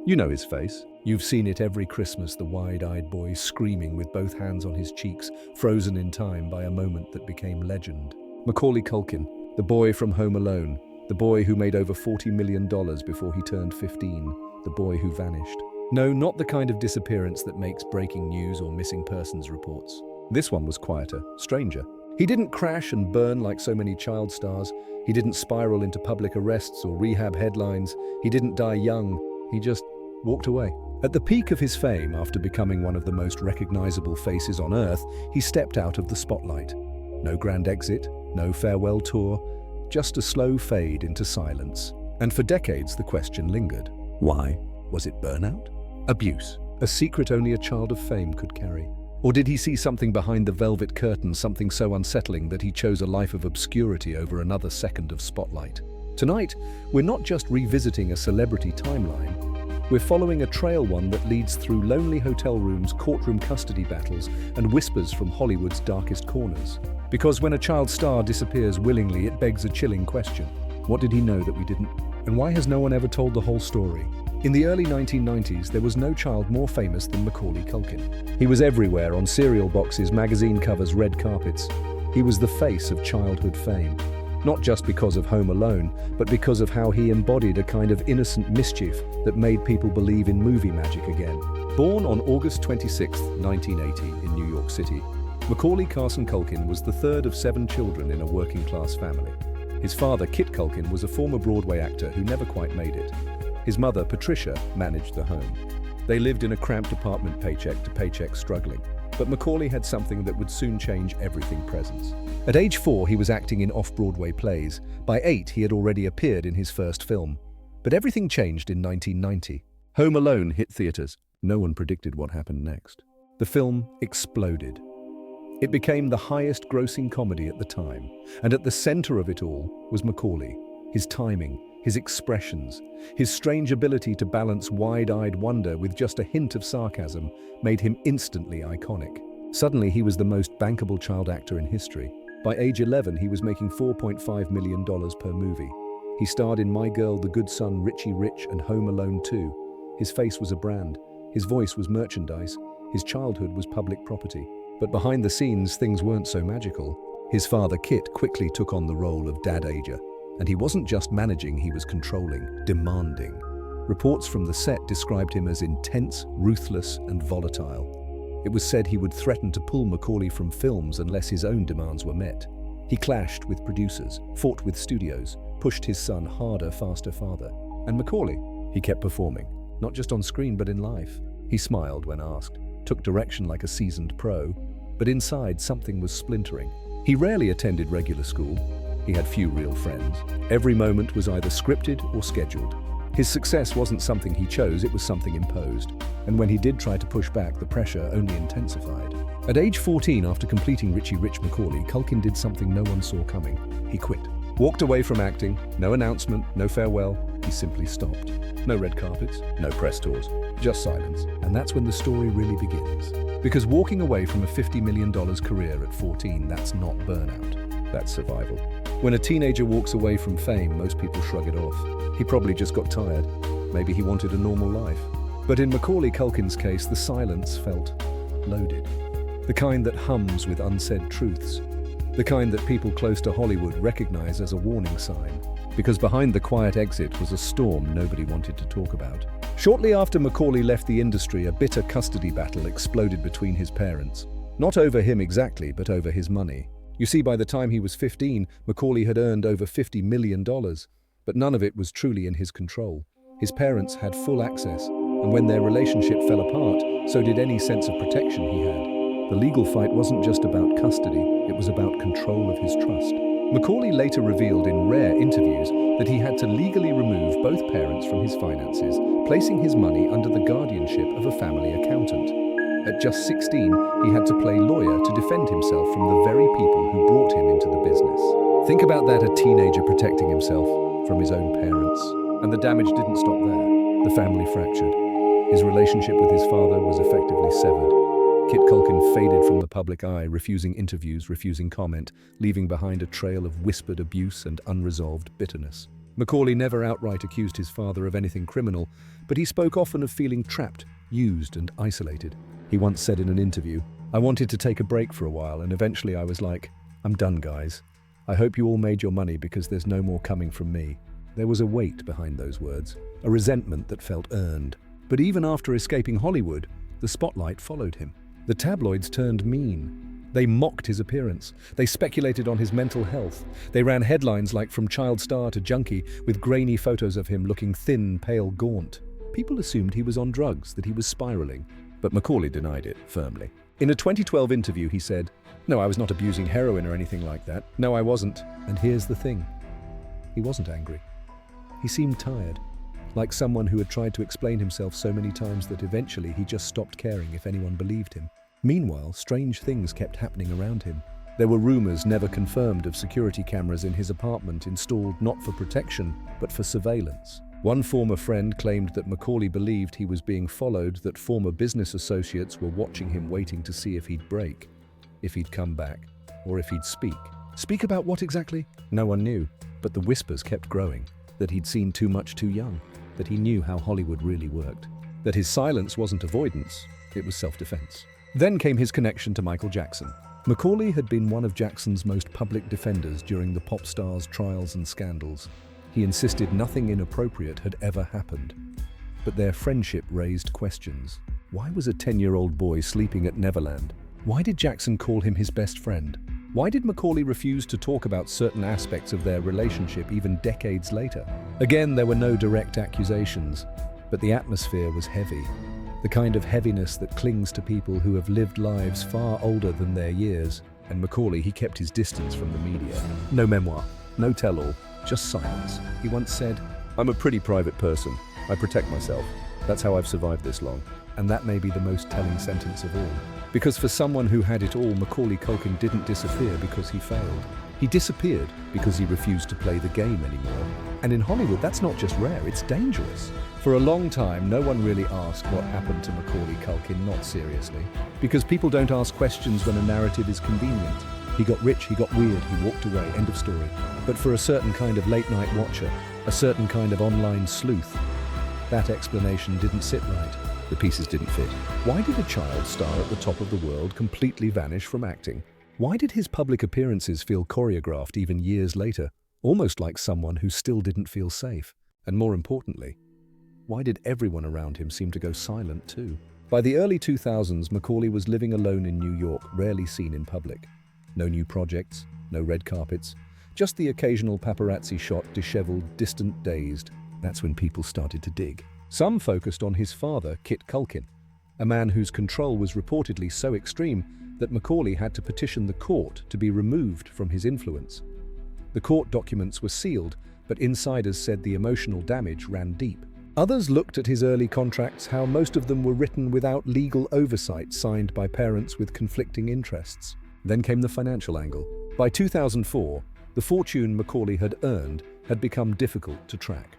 You know his face. You've seen it every Christmas, the wide-eyed boy screaming with both hands on his cheeks, frozen in time by a moment that became legend. Macaulay Culkin, the boy from Home Alone, the boy who made over $40 million before he turned 15, the boy who vanished. No, not the kind of disappearance that makes breaking news or missing persons reports. This one was quieter, stranger. He didn't crash and burn like so many child stars. He didn't spiral into public arrests or rehab headlines. He didn't die young. He just walked away. At the peak of his fame, after becoming one of the most recognizable faces on Earth, he stepped out of the spotlight. No grand exit, no farewell tour, just a slow fade into silence. And for decades, the question lingered. Why? Was it burnout? Abuse? A secret only a child of fame could carry? Or did he see something behind the velvet curtain, something so unsettling that he chose a life of obscurity over another second of spotlight? Tonight, we're not just revisiting a celebrity timeline. We're following a trail, one that leads through lonely hotel rooms, courtroom custody battles, and whispers from Hollywood's darkest corners. Because when a child star disappears willingly, it begs a chilling question. What did he know that we didn't? And why has no one ever told the whole story? In the early 1990s, there was no child more famous than Macaulay Culkin. He was everywhere, on cereal boxes, magazine covers, red carpets. He was the face of childhood fame. Not just because of Home Alone, but because of how he embodied a kind of innocent mischief that made people believe in movie magic again. Born on August 26, 1980 in New York City, Macaulay Carson Culkin was the third of 7 children in a working-class family. His father, Kit Culkin, was a former Broadway actor who never quite made it. His mother, Patricia, managed the home. They lived in a cramped apartment, paycheck to paycheck, struggling. But Macaulay had something that would soon change everything: presence. At age 4, he was acting in off-Broadway plays. By 8, he had already appeared in his first film. But everything changed in 1990. Home Alone hit theaters. No one predicted what happened next. The film exploded. It became the highest-grossing comedy at the time, and at the center of it all was Macaulay. His timing, his expressions, his strange ability to balance wide-eyed wonder with just a hint of sarcasm made him instantly iconic. Suddenly, he was the most bankable child actor in history. By age 11, he was making $4.5 million per movie. He starred in My Girl, The Good Son, Richie Rich, and Home Alone 2. His face was a brand. His voice was merchandise. His childhood was public property. But behind the scenes, things weren't so magical. His father, Kit, quickly took on the role of dad-ager. And he wasn't just managing, he was controlling, demanding. Reports from the set described him as intense, ruthless, and volatile. It was said he would threaten to pull Macaulay from films unless his own demands were met. He clashed with producers, fought with studios, pushed his son harder, faster, farther. And Macaulay, he kept performing, not just on screen but in life. He smiled when asked, took direction like a seasoned pro, but inside something was splintering. He rarely attended regular school. He had few real friends. Every moment was either scripted or scheduled. His success wasn't something he chose, it was something imposed. And when he did try to push back, the pressure only intensified. At age 14, after completing Richie Rich, Macaulay Culkin did something no one saw coming. He quit. Walked away from acting. No announcement, no farewell. He simply stopped. No red carpets, no press tours, just silence. And that's when the story really begins. Because walking away from a $50 million career at 14, that's not burnout. That's survival. When a teenager walks away from fame, most people shrug it off. He probably just got tired. Maybe he wanted a normal life. But in Macaulay Culkin's case, the silence felt loaded. The kind that hums with unsaid truths. The kind that people close to Hollywood recognize as a warning sign. Because behind the quiet exit was a storm nobody wanted to talk about. Shortly after Macaulay left the industry, a bitter custody battle exploded between his parents. Not over him exactly, but over his money. You see, by the time he was 15, Macaulay had earned over $50 million, but none of it was truly in his control. His parents had full access, and when their relationship fell apart, so did any sense of protection he had. The legal fight wasn't just about custody, it was about control of his trust. Macaulay later revealed in rare interviews that he had to legally remove both parents from his finances, placing his money under the guardianship of a family accountant. At just 16, he had to play lawyer to defend himself from the very people who brought him into the business. Think about that, a teenager protecting himself from his own parents. And the damage didn't stop there. The family fractured. His relationship with his father was effectively severed. Kit Culkin faded from the public eye, refusing interviews, refusing comment, leaving behind a trail of whispered abuse and unresolved bitterness. Macaulay never outright accused his father of anything criminal, but he spoke often of feeling trapped, used, and isolated. He once said in an interview, "I wanted to take a break for a while, and eventually I was like, I'm done, guys. I hope you all made your money because there's no more coming from me." There was a weight behind those words, a resentment that felt earned. But even after escaping Hollywood, the spotlight followed him. The tabloids turned mean. They mocked his appearance. They speculated on his mental health. They ran headlines like "From child star to junkie," with grainy photos of him looking thin, pale, gaunt. People assumed he was on drugs, that he was spiraling. But Macaulay denied it firmly. In a 2012 interview, he said, "No, I was not abusing heroin or anything like that. No, I wasn't." And here's the thing. He wasn't angry. He seemed tired, like someone who had tried to explain himself so many times that eventually he just stopped caring if anyone believed him. Meanwhile, strange things kept happening around him. There were rumors, never confirmed, of security cameras in his apartment installed not for protection, but for surveillance. One former friend claimed that Macaulay believed he was being followed, that former business associates were watching him, waiting to see if he'd break, if he'd come back, or if he'd speak. Speak about what exactly? No one knew, but the whispers kept growing, that he'd seen too much too young, that he knew how Hollywood really worked, that his silence wasn't avoidance, it was self-defense. Then came his connection to Michael Jackson. Macaulay had been one of Jackson's most public defenders during the pop star's trials and scandals. He insisted nothing inappropriate had ever happened. But their friendship raised questions. Why was a 10-year-old boy sleeping at Neverland? Why did Jackson call him his best friend? Why did Macaulay refuse to talk about certain aspects of their relationship even decades later? Again, there were no direct accusations, but the atmosphere was heavy. The kind of heaviness that clings to people who have lived lives far older than their years. And Macaulay, he kept his distance from the media. No memoir, no tell-all, just silence. He once said, "I'm a pretty private person. I protect myself. That's how I've survived this long." And that may be the most telling sentence of all. Because for someone who had it all, Macaulay Culkin didn't disappear because he failed. He disappeared because he refused to play the game anymore. And in Hollywood, that's not just rare, it's dangerous. For a long time, no one really asked what happened to Macaulay Culkin, not seriously. Because people don't ask questions when a narrative is convenient. He got rich, he got weird, he walked away, end of story. But for a certain kind of late-night watcher, a certain kind of online sleuth, that explanation didn't sit right. The pieces didn't fit. Why did a child star at the top of the world completely vanish from acting? Why did his public appearances feel choreographed even years later, almost like someone who still didn't feel safe? And more importantly, why did everyone around him seem to go silent too? By the early 2000s, Macaulay was living alone in New York, rarely seen in public. No new projects, no red carpets, just the occasional paparazzi shot, disheveled, distant, dazed. That's when people started to dig. Some focused on his father, Kit Culkin, a man whose control was reportedly so extreme that Macaulay had to petition the court to be removed from his influence. The court documents were sealed, but insiders said the emotional damage ran deep. Others looked at his early contracts, how most of them were written without legal oversight, signed by parents with conflicting interests. Then came the financial angle. By 2004, the fortune Macaulay had earned had become difficult to track.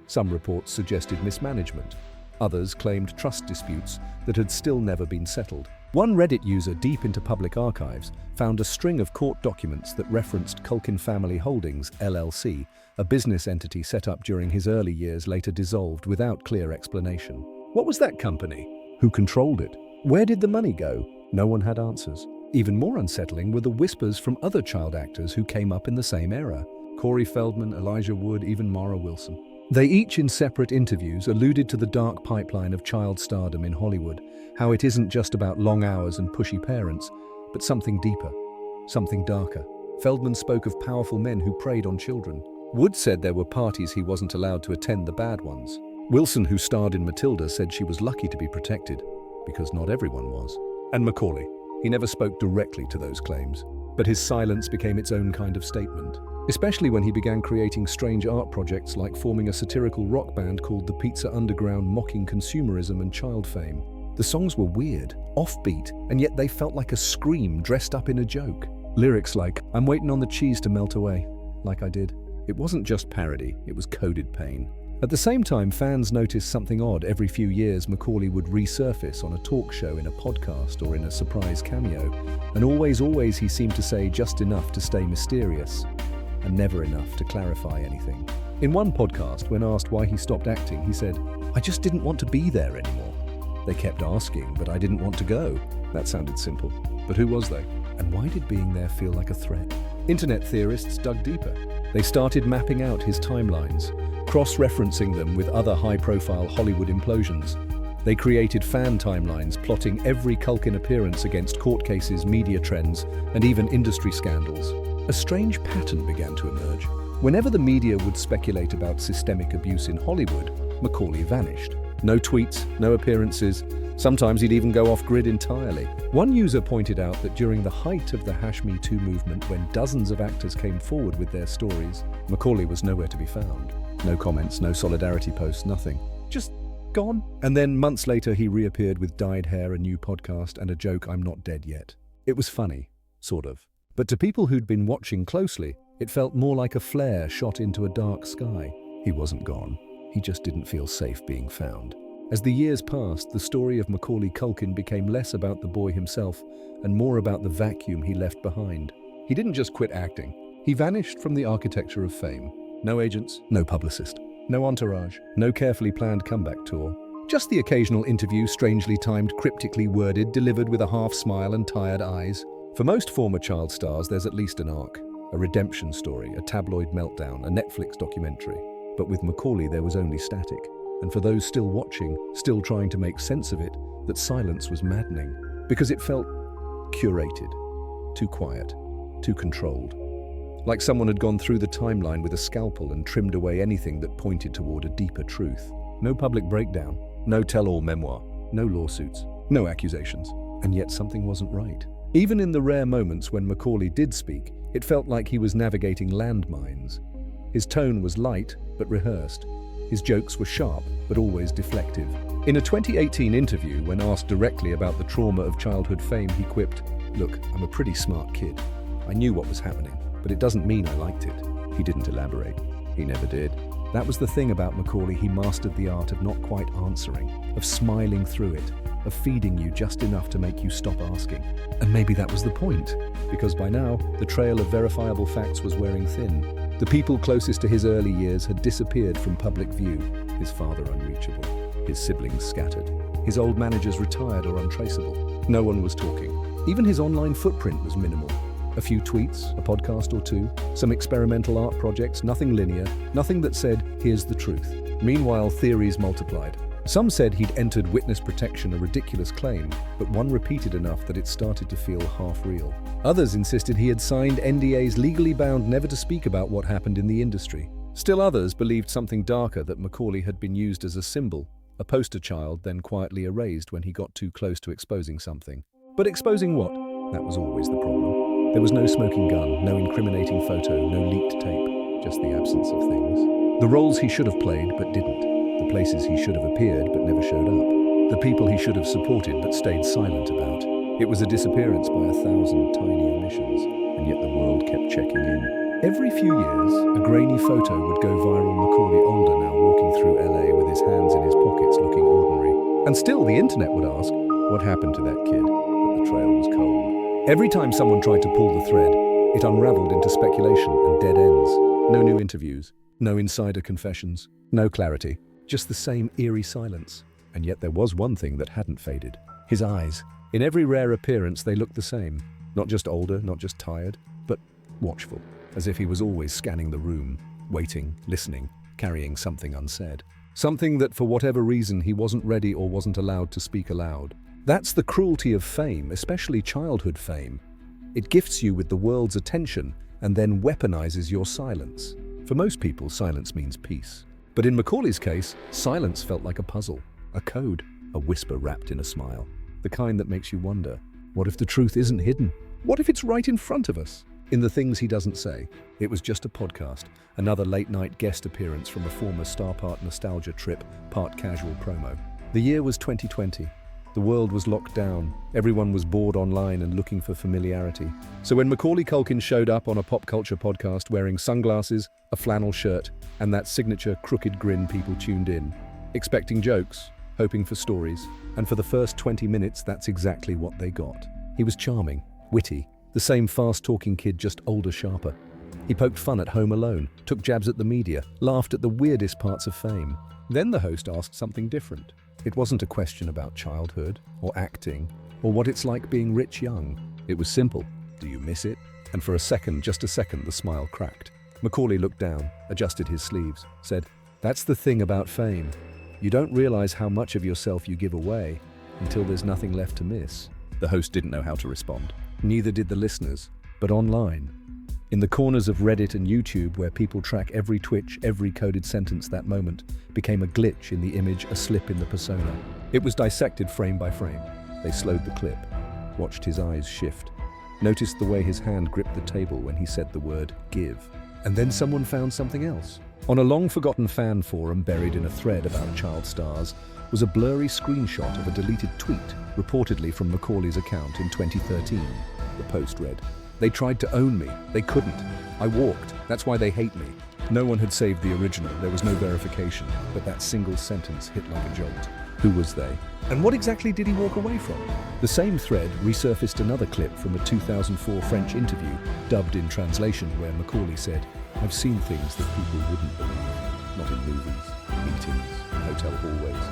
Some reports suggested mismanagement. Others claimed trust disputes that had still never been settled. One Reddit user deep into public archives found a string of court documents that referenced Culkin Family Holdings, LLC, a business entity set up during his early years, later dissolved without clear explanation. What was that company? Who controlled it? Where did the money go? No one had answers. Even more unsettling were the whispers from other child actors who came up in the same era. Corey Feldman, Elijah Wood, even Mara Wilson. They each, in separate interviews, alluded to the dark pipeline of child stardom in Hollywood, how it isn't just about long hours and pushy parents, but something deeper, something darker. Feldman spoke of powerful men who preyed on children. Wood said there were parties he wasn't allowed to attend, the bad ones. Wilson, who starred in Matilda, said she was lucky to be protected, because not everyone was. And Macaulay, he never spoke directly to those claims, but his silence became its own kind of statement. Especially when he began creating strange art projects like forming a satirical rock band called the Pizza Underground, mocking consumerism and child fame. The songs were weird, offbeat, and yet they felt like a scream dressed up in a joke. Lyrics like, "I'm waiting on the cheese to melt away," like I did. It wasn't just parody, it was coded pain. At the same time, fans noticed something odd. Every few years, Macaulay would resurface on a talk show, in a podcast, or in a surprise cameo. And always he seemed to say just enough to stay mysterious, and never enough to clarify anything. In one podcast, when asked why he stopped acting, he said, "I just didn't want to be there anymore. They kept asking, but I didn't want to go." That sounded simple. But who was they? And why did being there feel like a threat? Internet theorists dug deeper. They started mapping out his timelines, cross-referencing them with other high-profile Hollywood implosions. They created fan timelines plotting every Culkin appearance against court cases, media trends, and even industry scandals. A strange pattern began to emerge. Whenever the media would speculate about systemic abuse in Hollywood, Macaulay vanished. No tweets, no appearances. Sometimes he'd even go off-grid entirely. One user pointed out that during the height of the #MeToo movement, when dozens of actors came forward with their stories, Macaulay was nowhere to be found. No comments, no solidarity posts, nothing. Just gone. And then months later, he reappeared with dyed hair, a new podcast, and a joke, "I'm not dead yet." It was funny, sort of. But to people who'd been watching closely, it felt more like a flare shot into a dark sky. He wasn't gone. He just didn't feel safe being found. As the years passed, the story of Macaulay Culkin became less about the boy himself and more about the vacuum he left behind. He didn't just quit acting. He vanished from the architecture of fame. No agents, no publicist, no entourage, no carefully planned comeback tour. Just the occasional interview, strangely timed, cryptically worded, delivered with a half smile and tired eyes. For most former child stars, there's at least an arc, a redemption story, a tabloid meltdown, a Netflix documentary. But with Macaulay, there was only static. And for those still watching, still trying to make sense of it, that silence was maddening. Because it felt curated, too quiet, too controlled. Like someone had gone through the timeline with a scalpel and trimmed away anything that pointed toward a deeper truth. No public breakdown, no tell-all memoir, no lawsuits, no accusations. And yet something wasn't right. Even in the rare moments when Macaulay did speak, it felt like he was navigating landmines. His tone was light, but rehearsed. His jokes were sharp, but always deflective. In a 2018 interview, when asked directly about the trauma of childhood fame, he quipped, "Look, I'm a pretty smart kid. I knew what was happening, but it doesn't mean I liked it." He didn't elaborate. He never did. That was the thing about Macaulay. He mastered the art of not quite answering, of smiling through it, of feeding you just enough to make you stop asking. And maybe that was the point, because by now, the trail of verifiable facts was wearing thin. The people closest to his early years had disappeared from public view, his father unreachable, his siblings scattered, his old managers retired or untraceable. No one was talking. Even his online footprint was minimal. A few tweets, a podcast or two, some experimental art projects, nothing linear, nothing that said, "Here's the truth." Meanwhile, theories multiplied. Some said he'd entered witness protection, a ridiculous claim, but one repeated enough that it started to feel half real. Others insisted he had signed NDAs legally bound never to speak about what happened in the industry. Still others believed something darker, that Macaulay had been used as a symbol, a poster child, then quietly erased when he got too close to exposing something. But exposing what? That was always the problem. There was no smoking gun, no incriminating photo, no leaked tape, just the absence of things. The roles he should have played but didn't. The places he should have appeared but never showed up. The people he should have supported but stayed silent about. It was a disappearance by 1,000 tiny omissions, and yet the world kept checking in. Every few years, a grainy photo would go viral. Macaulay older now, walking through LA with his hands in his pockets, looking ordinary. And still the internet would ask, what happened to that kid? But the trail was cold. Every time someone tried to pull the thread, it unraveled into speculation and dead ends. No new interviews, no insider confessions, no clarity. Just the same eerie silence. And yet there was one thing that hadn't faded. His eyes. In every rare appearance, they looked the same. Not just older, not just tired, but watchful. As if he was always scanning the room, waiting, listening, carrying something unsaid. Something that, for whatever reason, he wasn't ready or wasn't allowed to speak aloud. That's the cruelty of fame, especially childhood fame. It gifts you with the world's attention and then weaponizes your silence. For most people, silence means peace. But in Macaulay's case, silence felt like a puzzle, a code, a whisper wrapped in a smile. The kind that makes you wonder, what if the truth isn't hidden? What if it's right in front of us? In the things he doesn't say. It was just a podcast, another late-night guest appearance from a former Star Part nostalgia trip, part casual promo. The year was 2020. The world was locked down. Everyone was bored online and looking for familiarity. So when Macaulay Culkin showed up on a pop culture podcast wearing sunglasses, a flannel shirt, and that signature crooked grin, people tuned in, expecting jokes, hoping for stories. And for the first 20 minutes, that's exactly what they got. He was charming, witty, the same fast-talking kid, just older, sharper. He poked fun at Home Alone, took jabs at the media, laughed at the weirdest parts of fame. Then the host asked something different. It wasn't a question about childhood, or acting, or what it's like being rich young. It was simple. Do you miss it? And for a second, just a second, the smile cracked. Macaulay looked down, adjusted his sleeves, said, "That's the thing about fame. You don't realize how much of yourself you give away until there's nothing left to miss." The host didn't know how to respond. Neither did the listeners. But online, in the corners of Reddit and YouTube where people track every twitch, every coded sentence, that moment became a glitch in the image, a slip in the persona. It was dissected frame by frame. They slowed the clip, watched his eyes shift, noticed the way his hand gripped the table when he said the word give. And then someone found something else. On a long-forgotten fan forum buried in a thread about child stars was a blurry screenshot of a deleted tweet, reportedly from Macaulay's account in 2013. The post read, "They tried to own me. They couldn't. I walked. That's why they hate me." No one had saved the original. There was no verification, but that single sentence hit like a jolt. Who was they? And what exactly did he walk away from? The same thread resurfaced another clip from a 2004 French interview, dubbed in translation, where Macaulay said, "I've seen things that people wouldn't believe. Not in movies, meetings, hotel hallways.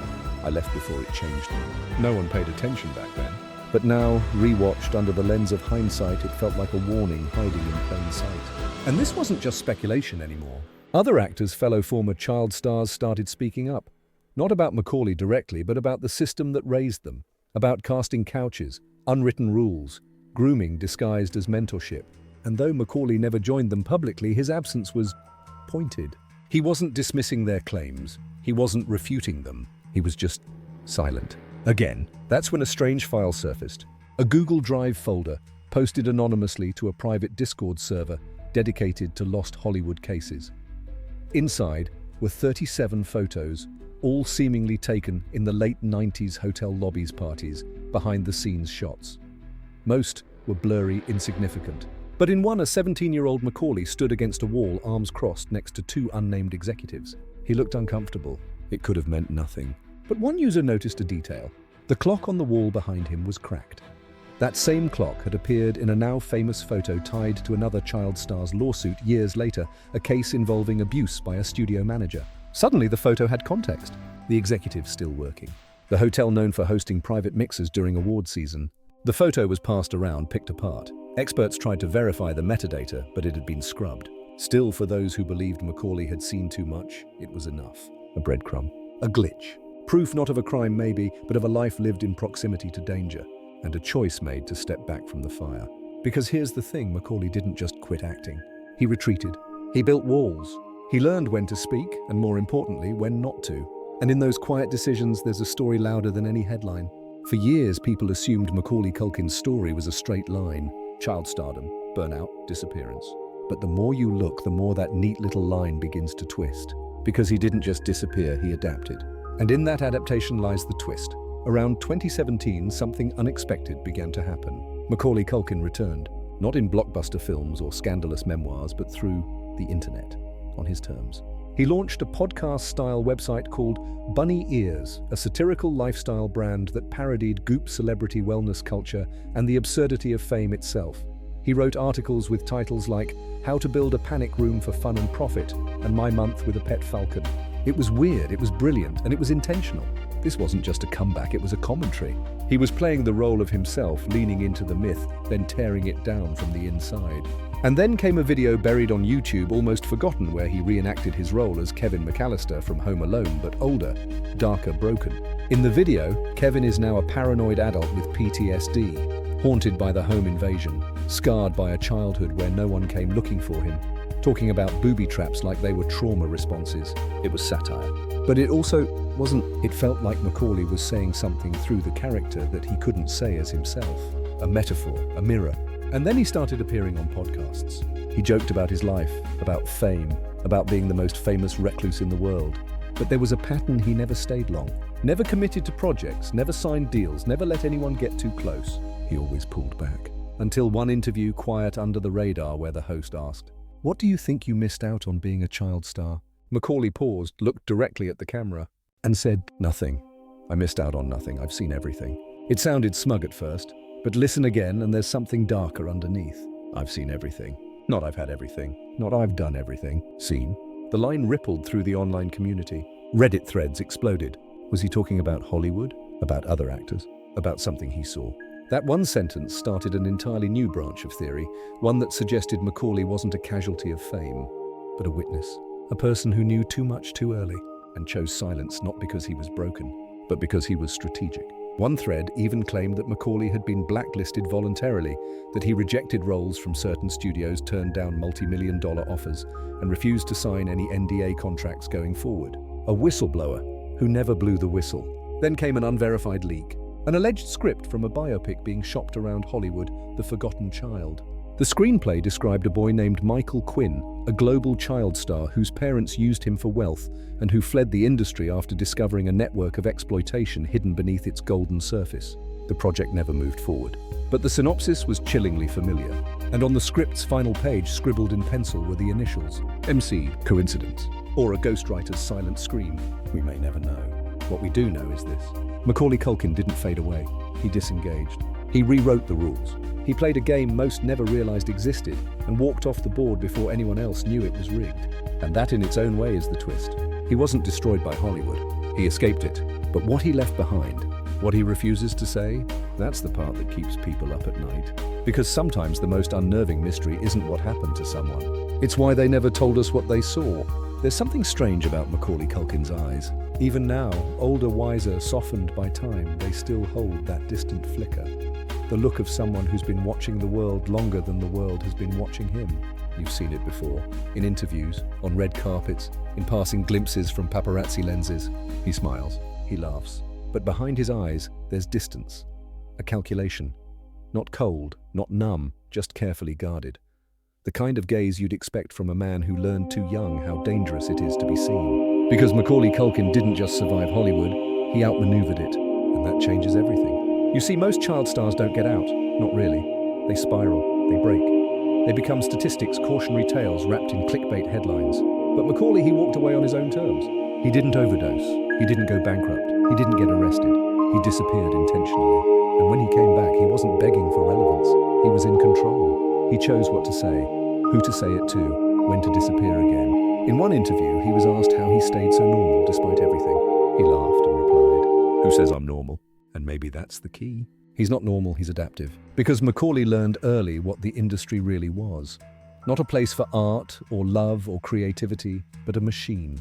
I left before it changed me." No one paid attention back then. But now, rewatched under the lens of hindsight, it felt like a warning hiding in plain sight. And this wasn't just speculation anymore. Other actors, fellow former child stars, started speaking up. Not about Macaulay directly, but about the system that raised them. About casting couches, unwritten rules, grooming disguised as mentorship. And though Macaulay never joined them publicly, his absence was pointed. He wasn't dismissing their claims. He wasn't refuting them. He was just silent. Again, that's when a strange file surfaced. A Google Drive folder, posted anonymously to a private Discord server dedicated to lost Hollywood cases. Inside were 37 photos, all seemingly taken in the late 90s hotel lobbies parties, behind-the-scenes shots. Most were blurry, insignificant. But in one, a 17-year-old Macaulay stood against a wall, arms crossed, next to two unnamed executives. He looked uncomfortable. It could have meant nothing. But one user noticed a detail. The clock on the wall behind him was cracked. That same clock had appeared in a now famous photo tied to another child star's lawsuit years later, a case involving abuse by a studio manager. Suddenly, the photo had context. The executive still working. The hotel known for hosting private mixers during award season. The photo was passed around, picked apart. Experts tried to verify the metadata, but it had been scrubbed. Still, for those who believed Macaulay had seen too much, it was enough. A breadcrumb. A glitch. Proof not of a crime maybe, but of a life lived in proximity to danger. And a choice made to step back from the fire. Because here's the thing, Macaulay didn't just quit acting. He retreated. He built walls. He learned when to speak, and more importantly, when not to. And in those quiet decisions, there's a story louder than any headline. For years, people assumed Macaulay Culkin's story was a straight line. Child stardom, burnout, disappearance. But the more you look, the more that neat little line begins to twist. Because he didn't just disappear, he adapted. And in that adaptation lies the twist. Around 2017, something unexpected began to happen. Macaulay Culkin returned, not in blockbuster films or scandalous memoirs, but through the internet, on his terms. He launched a podcast-style website called Bunny Ears, a satirical lifestyle brand that parodied goop celebrity wellness culture and the absurdity of fame itself. He wrote articles with titles like How to Build a Panic Room for Fun and Profit and My Month with a Pet Falcon. It was weird, it was brilliant, and it was intentional. This wasn't just a comeback, it was a commentary. He was playing the role of himself, leaning into the myth, then tearing it down from the inside. And then came a video buried on YouTube, almost forgotten, where he reenacted his role as Kevin McAllister from Home Alone, but older, darker, broken. In the video, Kevin is now a paranoid adult with PTSD, haunted by the home invasion, scarred by a childhood where no one came looking for him, talking about booby traps like they were trauma responses. It was satire. But it also wasn't. It felt like Macaulay was saying something through the character that he couldn't say as himself. A metaphor, a mirror. And then he started appearing on podcasts. He joked about his life, about fame, about being the most famous recluse in the world. But there was a pattern: he never stayed long. Never committed to projects, never signed deals, never let anyone get too close. He always pulled back. Until one interview, quiet under the radar, where the host asked, "What do you think you missed out on being a child star?" Macaulay paused, looked directly at the camera, and said, "Nothing. I missed out on nothing. I've seen everything." It sounded smug at first, but listen again and there's something darker underneath. "I've seen everything. Not I've had everything. Not I've done everything. Seen. The line rippled through the online community. Reddit threads exploded. Was he talking about Hollywood? About other actors? About something he saw? That one sentence started an entirely new branch of theory, one that suggested Macaulay wasn't a casualty of fame, but a witness. A person who knew too much too early and chose silence not because he was broken, but because he was strategic. One thread even claimed that Macaulay had been blacklisted voluntarily, that he rejected roles from certain studios, turned down multi-million-dollar offers, and refused to sign any NDA contracts going forward. A whistleblower who never blew the whistle. Then came an unverified leak, an alleged script from a biopic being shopped around Hollywood, The Forgotten Child. The screenplay described a boy named Michael Quinn, a global child star whose parents used him for wealth and who fled the industry after discovering a network of exploitation hidden beneath its golden surface. The project never moved forward. But the synopsis was chillingly familiar, and on the script's final page, scribbled in pencil, were the initials. MC, coincidence, or a ghostwriter's silent scream? We may never know. What we do know is this. Macaulay Culkin didn't fade away. He disengaged. He rewrote the rules. He played a game most never realized existed and walked off the board before anyone else knew it was rigged. And that in its own way is the twist. He wasn't destroyed by Hollywood. He escaped it. But what he left behind, what he refuses to say, that's the part that keeps people up at night. Because sometimes the most unnerving mystery isn't what happened to someone. It's why they never told us what they saw. There's something strange about Macaulay Culkin's eyes. Even now, older, wiser, softened by time, they still hold that distant flicker. The look of someone who's been watching the world longer than the world has been watching him. You've seen it before, in interviews, on red carpets, in passing glimpses from paparazzi lenses. He smiles, he laughs. But behind his eyes, there's distance, a calculation. Not cold, not numb, just carefully guarded. The kind of gaze you'd expect from a man who learned too young how dangerous it is to be seen. Because Macaulay Culkin didn't just survive Hollywood, he outmaneuvered it, and that changes everything. You see, most child stars don't get out, not really. They spiral, they break. They become statistics, cautionary tales wrapped in clickbait headlines. But Macaulay, he walked away on his own terms. He didn't overdose, he didn't go bankrupt, he didn't get arrested. He disappeared intentionally. And when he came back, he wasn't begging for relevance. He was in control. He chose what to say, who to say it to, when to disappear again. In one interview, he was asked how he stayed so normal despite everything. He laughed and replied, "Who says I'm normal?" And maybe that's the key. He's not normal, he's adaptive. Because Macaulay learned early what the industry really was. Not a place for art or love or creativity, but a machine.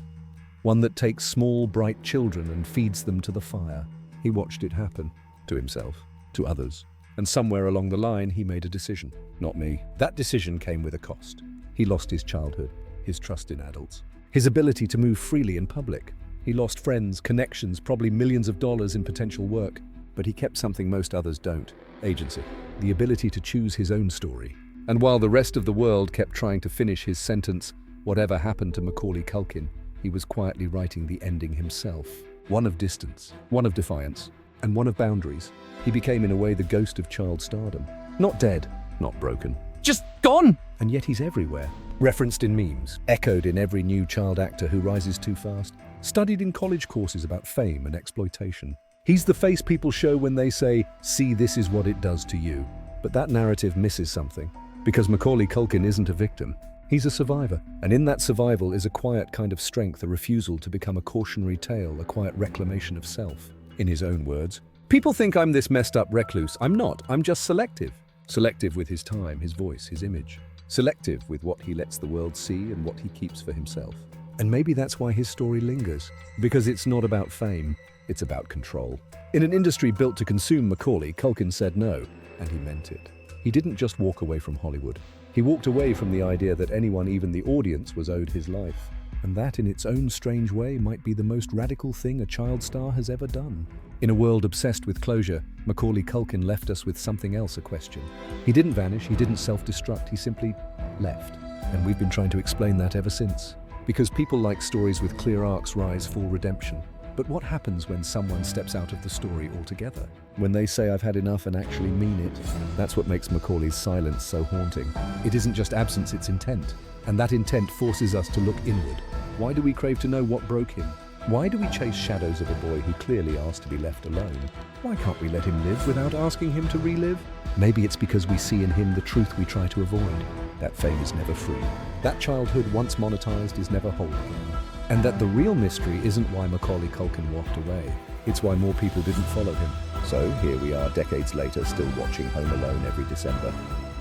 One that takes small, bright children and feeds them to the fire. He watched it happen. To himself, to others. And somewhere along the line, he made a decision. Not me. That decision came with a cost. He lost his childhood, his trust in adults, his ability to move freely in public. He lost friends, connections, probably millions of dollars in potential work. But he kept something most others don't. Agency. The ability to choose his own story. And while the rest of the world kept trying to finish his sentence, whatever happened to Macaulay Culkin, he was quietly writing the ending himself. One of distance, one of defiance, and one of boundaries. He became in a way the ghost of child stardom. Not dead, not broken. Just gone! And yet he's everywhere. Referenced in memes, echoed in every new child actor who rises too fast, studied in college courses about fame and exploitation. He's the face people show when they say, "See, this is what it does to you." But that narrative misses something. Because Macaulay Culkin isn't a victim. He's a survivor. And in that survival is a quiet kind of strength, a refusal to become a cautionary tale, a quiet reclamation of self. In his own words, "People think I'm this messed up recluse. I'm not. I'm just selective." Selective with his time, his voice, his image. Selective with what he lets the world see and what he keeps for himself. And maybe that's why his story lingers. Because it's not about fame, it's about control. In an industry built to consume Macaulay, Culkin said no, and he meant it. He didn't just walk away from Hollywood. He walked away from the idea that anyone, even the audience, was owed his life. And that, in its own strange way, might be the most radical thing a child star has ever done. In a world obsessed with closure, Macaulay Culkin left us with something else, a question. He didn't vanish, he didn't self-destruct, he simply left. And we've been trying to explain that ever since. Because people like stories with clear arcs, rise, fall, redemption. But what happens when someone steps out of the story altogether? When they say, "I've had enough," and actually mean it? That's what makes Macaulay's silence so haunting. It isn't just absence, it's intent. And that intent forces us to look inward. Why do we crave to know what broke him? Why do we chase shadows of a boy who clearly asked to be left alone? Why can't we let him live without asking him to relive? Maybe it's because we see in him the truth we try to avoid. that fame is never free, that childhood once monetized is never whole again, and that the real mystery isn't why Macaulay Culkin walked away, it's why more people didn't follow him. So here we are decades later, still watching Home Alone every December,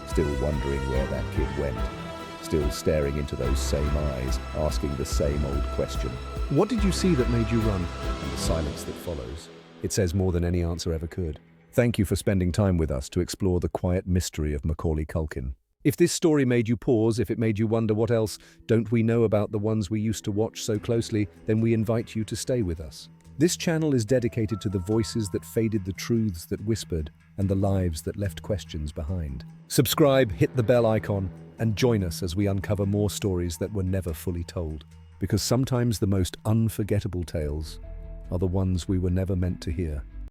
still wondering where that kid went, still staring into those same eyes, asking the same old question. What did you see that made you run? And the silence that follows. It says more than any answer ever could. Thank you for spending time with us to explore the quiet mystery of Macaulay Culkin. If this story made you pause, if it made you wonder what else don't we know about the ones we used to watch so closely, then we invite you to stay with us. This channel is dedicated to the voices that faded, the truths that whispered, and the lives that left questions behind. Subscribe, hit the bell icon, and join us as we uncover more stories that were never fully told. Because sometimes the most unforgettable tales are the ones we were never meant to hear.